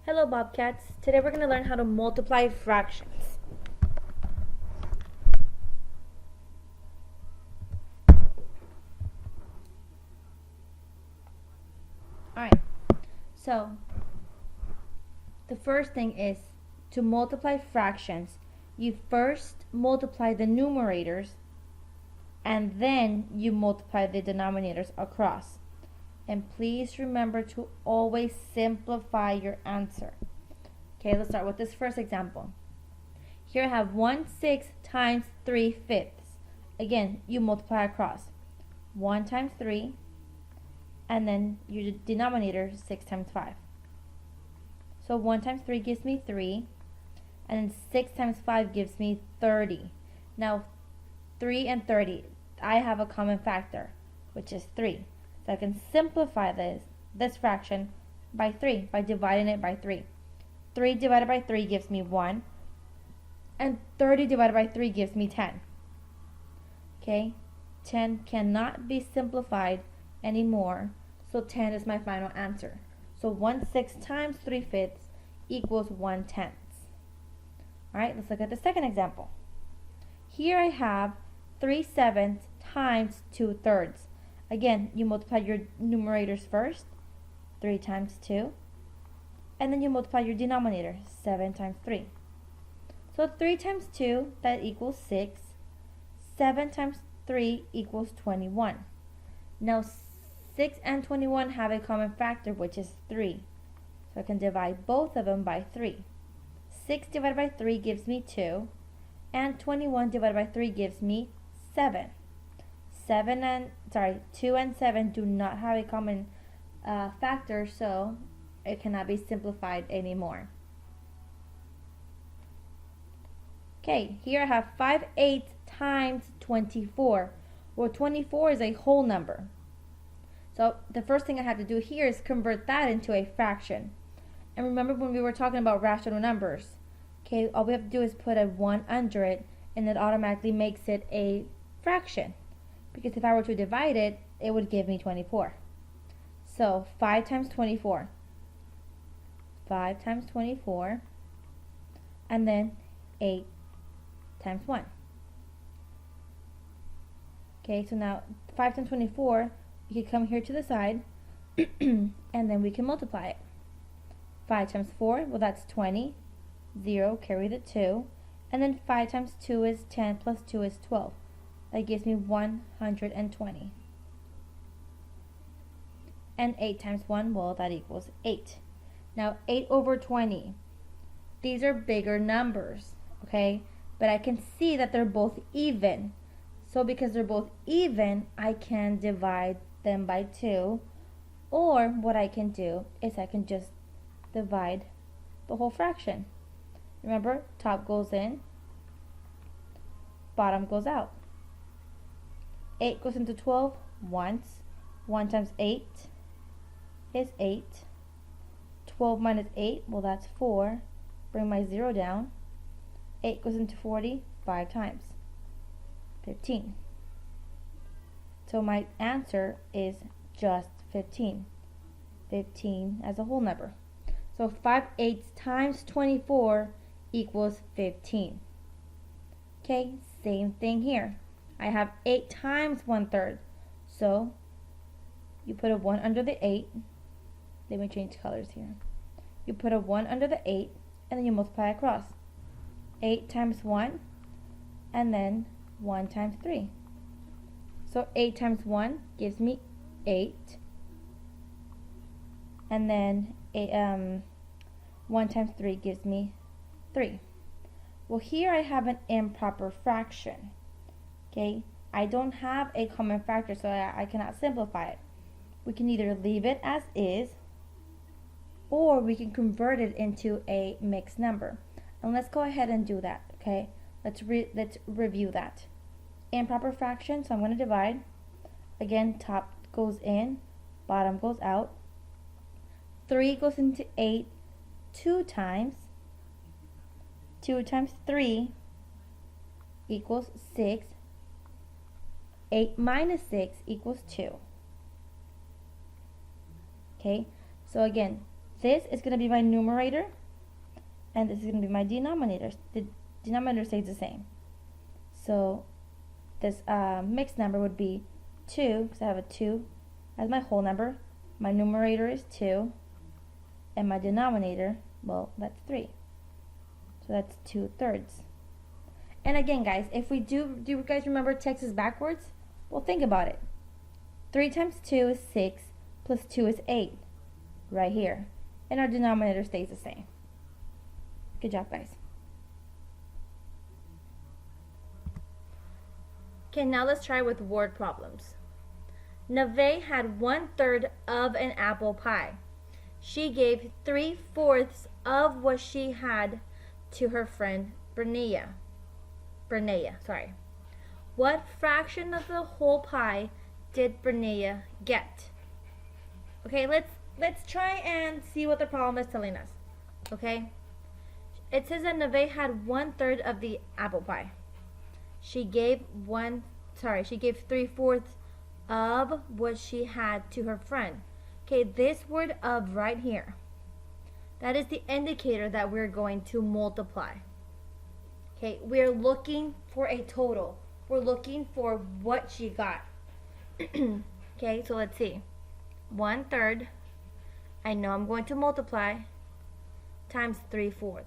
Hello Bobcats, today we're going to learn how to multiply fractions. Alright, so the first thing is to multiply fractions. You first multiply the numerators and then you multiply the denominators across. And please remember to always simplify your answer. Okay, let's start with this first example. Here I have 1/6 times 3/5. Again, you multiply across. 1 times 3, and then your denominator 6 times 5. So 1 times 3 gives me 3, and then 6 times 5 gives me 30. Now 3 and 30, I have a common factor, which is 3. So I can simplify this fraction by 3, by dividing it by 3. 3 divided by 3 gives me 1, and 30 divided by 3 gives me 10. Okay, 10 cannot be simplified anymore, so 10 is my final answer. So 1/6 times 3/5 equals 1/10. Alright, let's look at the second example. Here I have 3/7 times 2/3. Again, you multiply your numerators first, 3 times 2, and then you multiply your denominator, 7 times 3. So 3 times 2, that equals 6. 7 times 3 equals 21. Now 6 and 21 have a common factor, which is 3. So I can divide both of them by 3. 6 divided by 3 gives me 2, and 21 divided by 3 gives me 7. 2 and 7 do not have a common factor, so it cannot be simplified anymore. Okay, here I have 5/8 times 24. Well, 24 is a whole number. So the first thing I have to do here is convert that into a fraction. And remember when we were talking about rational numbers, okay, all we have to do is put a 1 under it, and it automatically makes it a fraction. Because if I were to divide it, it would give me 24. So 5 times 24. 5 times 24. And then 8 times 1. Okay, so now 5 times 24, we can come here to the side, and then we can multiply it. 5 times 4, well that's 20. 0, carry the 2. And then 5 times 2 is 10, plus 2 is 12. That gives me 120. And 8 times 1, well, that equals 8. Now, 8 over 20. These are bigger numbers, okay? But I can see that they're both even. So because they're both even, I can divide them by 2. Or what I can do is I can just divide the whole fraction. Remember, top goes in, bottom goes out. 8 goes into 12 once. 1 times 8 is 8. 12 minus 8, well that's 4. Bring my 0 down. 8 goes into 40 5 times. 15. So my answer is just 15. 15 as a whole number. So 5/8 times 24 equals 15. Okay, same thing here. I have 8 times 1/3. So you put a 1 under the 8. Let me change colors here. You put a 1 under the 8, and then you multiply across. 8 times 1, and then 1 times 3. So 8 times 1 gives me 8. And then 1 times 3 gives me 3. Well, here I have an improper fraction. Okay, I don't have a common factor, so I cannot simplify it. We can either leave it as is, or we can convert it into a mixed number. And let's go ahead and do that, okay? Let's review that. Improper fraction, so I'm going to divide. Again, top goes in, bottom goes out. 3 goes into 8 2 times. 2 times 3 equals 6. 8 minus 6 equals 2. Okay, so again, this is going to be my numerator, and this is going to be my denominator. The denominator stays the same. So this mixed number would be 2, because I have a 2 as my whole number. My numerator is 2, and my denominator, well, that's 3. So that's 2/3. And again, guys, if we do you guys remember Texas backwards? Well, think about it. 3 times 2 is 6, plus 2 is 8, right here. And our denominator stays the same. Good job, guys. Okay, now let's try with word problems. Nave had 1/3 of an apple pie. She gave 3/4 of what she had to her friend Bernea, sorry. What fraction of the whole pie did Bernea get? Okay, let's try and see what the problem is telling us. Okay? It says that Nave had 1/3 of the apple pie. She gave 3/4 of what she had to her friend. Okay, this word of right here, that is the indicator that we're going to multiply. Okay, we're looking for a total. We're looking for what she got. Okay, so let's see. 1/3, I know I'm going to multiply, times 3/4.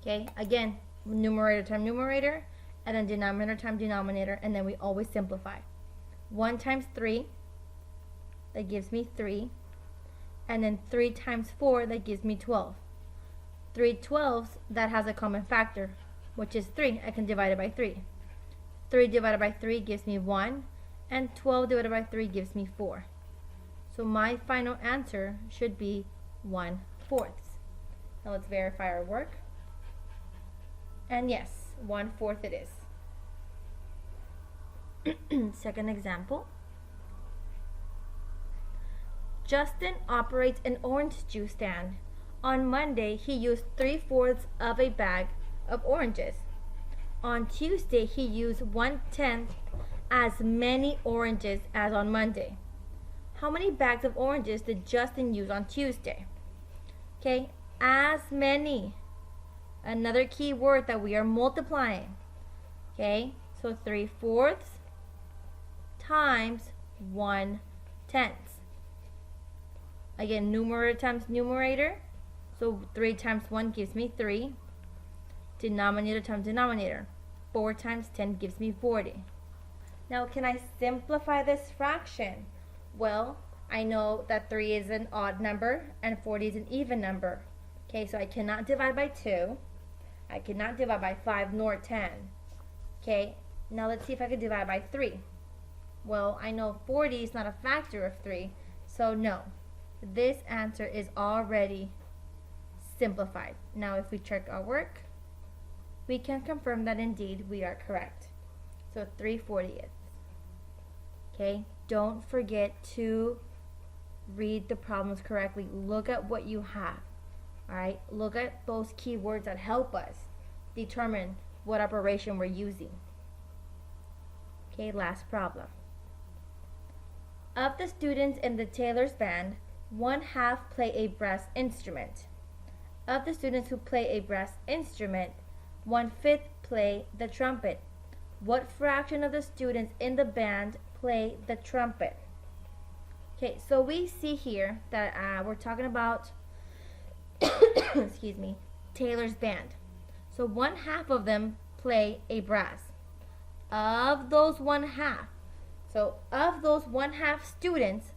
Okay, again, numerator times numerator, and then denominator times denominator, and then we always simplify. 1 times 3, that gives me 3, and then 3 times 4, that gives me 12. 3/12, that has a common factor, which is 3. I can divide it by 3. 3 divided by 3 gives me 1, and 12 divided by 3 gives me 4. So my final answer should be 1/4. Now let's verify our work. And yes, 1/4 it is. Second example. Justin operates an orange juice stand. On Monday, he used 3/4 of a bag of oranges. On Tuesday, he used 1/10 as many oranges as on Monday. How many bags of oranges did Justin use on Tuesday? Okay, as many. Another key word that we are multiplying. Okay, so 3/4 times 1/10. Again, numerator times numerator. So 3 times 1 gives me 3. Denominator times denominator. 4 times 10 gives me 40. Now, can I simplify this fraction? Well, I know that 3 is an odd number and 40 is an even number. Okay, so I cannot divide by 2. I cannot divide by 5 nor 10. Okay, now let's see if I can divide by 3. Well, I know 40 is not a factor of 3, so no. This answer is already simplified. Now if we check our work, we can confirm that indeed we are correct. So 3/40. Okay, don't forget to read the problems correctly. Look at what you have. Alright, look at those keywords that help us determine what operation we're using. Okay, last problem. Of the students in the Taylor's band, 1/2 play a brass instrument. Of the students who play a brass instrument, 1/5 play the trumpet. What fraction of the students in the band play the trumpet? Okay, so we see here that we're talking about excuse me, Taylor's band. So 1/2 of them play a brass. Of those 1/2, so of those 1/2 students,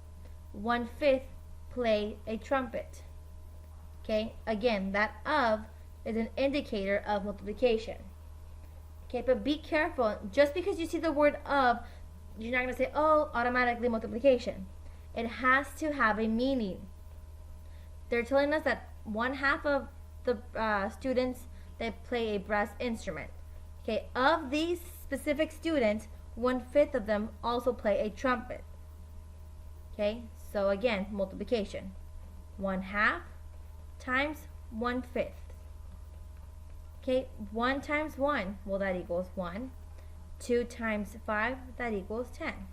1/5 play a trumpet. Okay, again, that of is an indicator of multiplication. Okay, but be careful. Just because you see the word of, you're not going to say, oh, automatically multiplication. It has to have a meaning. They're telling us that 1/2 of the students that play a brass instrument. Okay, of these specific students, 1/5 of them also play a trumpet. Okay, so again, multiplication. 1/2 times 1/5. Okay, 1 times 1, well, that equals 1. 2 times 5, that equals 10.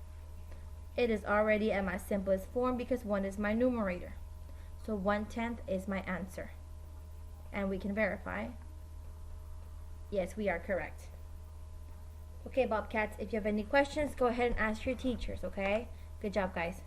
It is already at my simplest form because 1 is my numerator. So 1/10 is my answer. And we can verify. Yes, we are correct. Okay, Bobcats, if you have any questions, go ahead and ask your teachers, okay? Good job, guys.